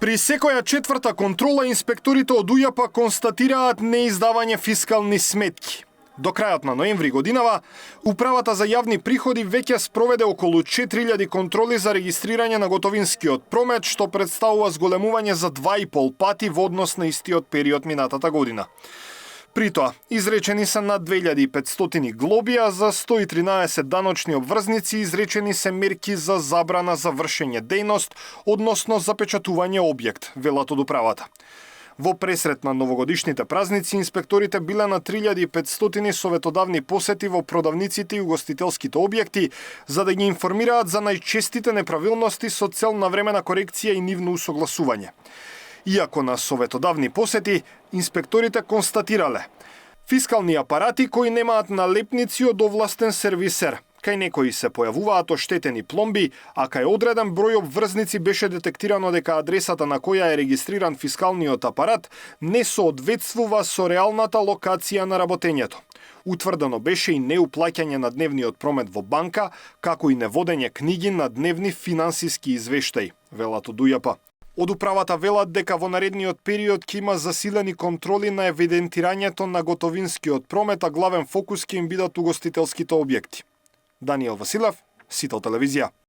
При секоја четврта контрола инспекторите од УЈП констатираат неиздавање фискални сметки. До крајот на ноември годинава, Управата за јавни приходи веќе спроведе околу 4000 контроли за регистрирање на готовинскиот промет, што представува зголемување за 2,5 пати во однос на истиот период минатата година. При тоа, изречени се над 2500 глоби, а за 113 даночни обврзници изречени се мерки за забрана за вршење дејност, односно запечатување објект, велат од управата. Во пресрет на новогодишните празници, инспекторите биле на 3500 советодавни посети во продавниците и угостителските објекти, за да ги информираат за најчестите неправилности со цел на времена корекција и нивно усогласување. Иако на советодавни посети, инспекторите констатирале фискални апарати кои немаат налепници од овластен сервисер. Кај некои се појавуваат оштетени пломби, а кај одреден број обврзници беше детектирано дека адресата на која е регистриран фискалниот апарат не соодветствува со реалната локација на работењето. Утврдено беше и неуплаќање на дневниот промет во банка, како и неводење книги на дневни финансиски извештаи, велат од УЈП. Од управата велат дека во наредниот период ќе има засилени контроли на евидентирањето на готовинскиот промет, а главен фокус ќе им бидат угостителските објекти. Даниел Василев, Сител телевизија.